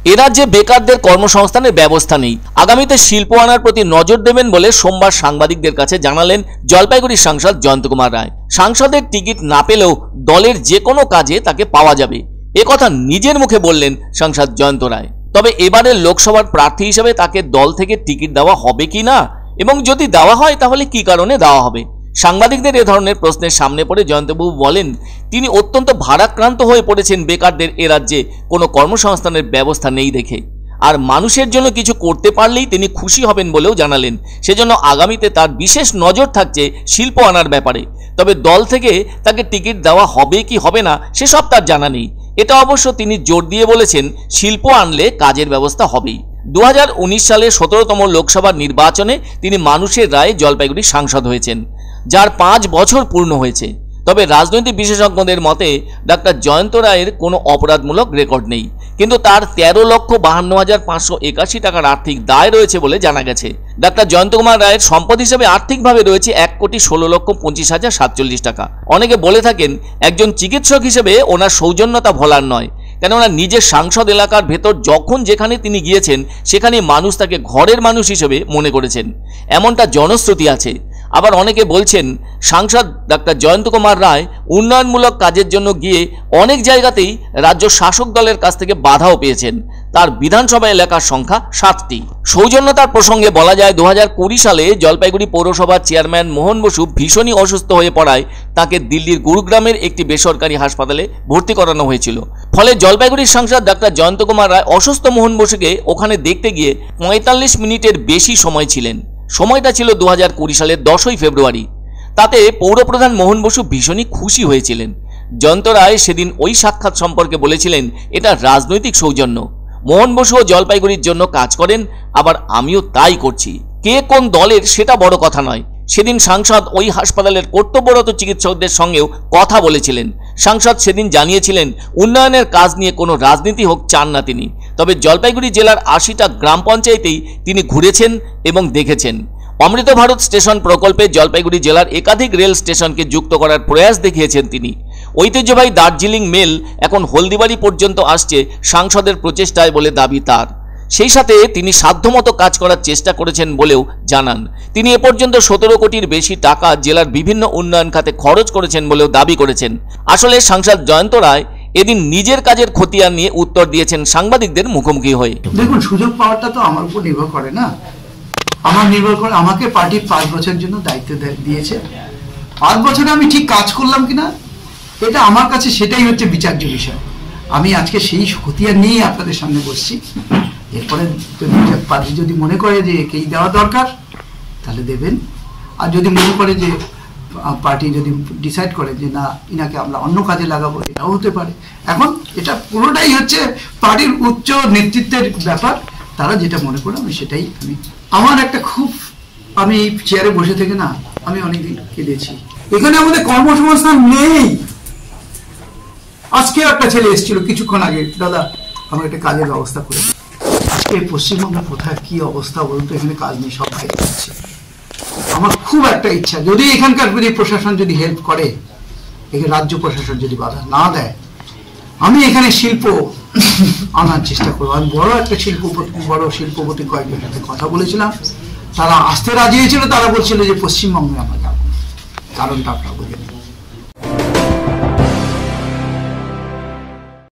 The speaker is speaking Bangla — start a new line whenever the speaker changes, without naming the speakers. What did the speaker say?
এ রাজ্যে বেকারদের কর্মসংস্থানের ব্যবস্থা নেই, আগামীতে শিল্প আনার প্রতি নজর দেবেন বলে সোমবার সাংবাদিকদের কাছে জানালেন জলপাইগুড়ির সাংসদ জয়ন্ত কুমার রায়। সাংসদের টিকিট না পেলেও দলের যে কোনো কাজে তাকে পাওয়া যাবে, একথা নিজের মুখে বললেন সাংসদ জয়ন্ত রায়। তবে এবারের লোকসভার প্রার্থী হিসেবে তাকে দল থেকে টিকিট দেওয়া হবে কি না, এবং যদি দেওয়া হয় তাহলে কি কারণে দেওয়া হবে, সাংবাদিকদের এ ধরনের প্রশ্নের সামনে পড়ে জয়ন্তবাবু বলেন তিনি অত্যন্ত ভারাক্রান্ত হয়ে পড়েছেন বেকারদের এ রাজ্যে কোনো কর্মসংস্থানের ব্যবস্থা নেই দেখে, আর মানুষের জন্য কিছু করতে পারলেই তিনি খুশি হবেন বলেও জানালেন। সেজন্য আগামীতে তার বিশেষ নজর থাকছে শিল্প আনার ব্যাপারে। তবে দল থেকে তাকে টিকিট দেওয়া হবে কি হবে না সেসব তার জানা নেই। এটা অবশ্য তিনি জোর দিয়ে বলেছেন শিল্প আনলে কাজের ব্যবস্থা হবেই। 2019 সালে 17তম লোকসভা নির্বাচনে তিনি মানুষের রায়ে জলপাইগুড়ির সাংসদ হয়েছেন, যার 5 বছর পূর্ণ হয়েছে। তবে রাজনৈতিক বিশেষজ্ঞদের মতে ডাক্তার জয়ন্ত রায়ের কোনো অপরাধমূলক রেকর্ড নেই, কিন্তু তার 13,52,581 টাকার আর্থিক দায় রয়েছে বলে জানা গেছে। ডাক্তার জয়ন্ত কুমার রায়ের সম্পদ হিসেবে আর্থিকভাবে রয়েছে 1,16,25,047 টাকা। অনেকে বলে থাকেন একজন চিকিৎসক হিসেবে ওনার সৌজন্যতা ভোলার নয়, কেননা নিজের সাংসদ এলাকার ভেতর যখন যেখানে তিনি গিয়েছেন সেখানে মানুষ তাকে ঘরের মানুষ হিসেবে মনে করেছেন, এমনটা জনশ্রুতি আছে। আবার অনেকে বলছেন সাংসদ ডাক্তার জয়ন্ত কুমার রায় উন্নয়নমূলক কাজের জন্য গিয়ে অনেক জায়গাতেই রাজ্য শাসক দলের কাছ থেকে বাধাও পেয়েছেন। তার বিধানসভা এলাকার সংখ্যা 7টি। সৌজন্যতার প্রসঙ্গে বলা যায় 2020 সালে জলপাইগুড়ি পৌরসভার চেয়ারম্যান মোহন বসু ভীষণই অসুস্থ হয়ে পড়ায় তাকে দিল্লির গুরুগ্রামের একটি বেসরকারি হাসপাতালে ভর্তি করানো হয়েছিল। ফলে জলপাইগুড়ির সাংসদ ডাক্তার জয়ন্ত কুমার রায় অসুস্থ মোহন বসুকে ওখানে দেখতে গিয়ে 45 মিনিটের বেশি সময় ছিলেন। সময়টা ছিল 2020 সালের 10ই ফেব্রুয়ারি। তাতে পৌরপ্রধান মোহন বসু ভীষণই খুশি হয়েছিলেন। জয়ন্ত রায় সেদিন ওই সাক্ষাৎ সম্পর্কে বলেছিলেন এটা রাজনৈতিক সৌজন্য। মোহন বসুও জলপাইগুড়ির জন্য কাজ করেন, আবার আমিও তাই করছি। কে কোন দলের সেটা বড় কথা নয়। সেদিন সাংসদ ওই হাসপাতালের কর্তব্যরত চিকিৎসকদের সঙ্গেও কথা বলেছিলেন। সাংসদ সেদিন জানিয়েছিলেন উন্নয়নের কাজ নিয়ে কোনো রাজনীতি হোক চান না তিনি। তবে জলপাইগুড়ি জেলার 80টা গ্রাম পঞ্চায়েতেই তিনি ঘুরেছেন এবং দেখেছেন। অমৃত ভারত স্টেশন প্রকল্পে জলপাইগুড়ি জেলার একাধিক রেল স্টেশনকে যুক্ত করার প্রয়াস দেখিয়েছেন তিনি। ঐতিহ্যবাহী দার্জিলিং মেল এখন হলদিবাড়ি পর্যন্ত আসছে সাংসদের প্রচেষ্টায় বলে দাবি তার। সেই সাথে তিনি সাধ্যমতো কাজ করার চেষ্টা করেছেন বলেও জানান। তিনি এ পর্যন্ত 17 কোটির বেশি টাকা জেলার বিভিন্ন উন্নয়ন খাতে খরচ করেছেন বলেও দাবি করেছেন। আসলে সাংসদ জয়ন্ত রায় এদিন নিজের কাজের খতিয়ান নিয়ে উত্তর দিয়েছেন সাংবাদিকদের মুখোমুখি হয়ে।
দেখুন, সুযোগ পাওয়াটা তো আমার উপর নির্ভর করে না, আমার নির্ভর করে আমাকে পার্টি 5 বছরের জন্য দায়িত্ব দিয়েছে। 5 বছরে আমি ঠিক কাজ করলাম কিনা এটা আমার কাছে সেটাই হচ্ছে বিচার্য বিষয়। আমি আজকে সেই খতিয়ান নিয়ে আপনাদের সামনে বসছি। এরপরে পার্টি যদি মনে করে যে একেই দেওয়া দরকার তাহলে দেবেন, আর যদি মনে করে যে পার্টি যদি ডিসাইড করে যে না ইনাকে আমরা অন্য কাজে লাগাবো এটাও হতে পারে। এখন এটা পুরোটাই হচ্ছে পার্টির উচ্চ নেতৃত্বের ব্যাপার, তারা যেটা মনে করে আমি সেটাই। আমার একটা আমি চেয়ারে বসে থেকে না আমি অনেকদিন কেঁদেছি। এখানে আমাদের কর্মসংস্থান নেই। আজকে একটা ছেলে এসেছিল কিছুক্ষণ আগে, দাদা আমার একটা কাজের ব্যবস্থা করে। আজকে পশ্চিমবঙ্গে কোথায় কি অবস্থা বলুন তো, এখানে কাজ নেই, সব বাইরে যাচ্ছে। আমার খুব একটা ইচ্ছা যদি এখানকার প্রশাসন যদি হেল্প করে, এখানে রাজ্য প্রশাসন যদি বাধা না দেয়, আমি এখানে শিল্প আনার চেষ্টা করবো। আমি বড় শিল্পপতি কয়েকজনের সাথে কথা বলেছিলাম, তারা আসতে রাজি হয়েছিল। তারা বলছিল যে পশ্চিমবঙ্গে আমরা যাবো, কারণটা আপনারা বুঝে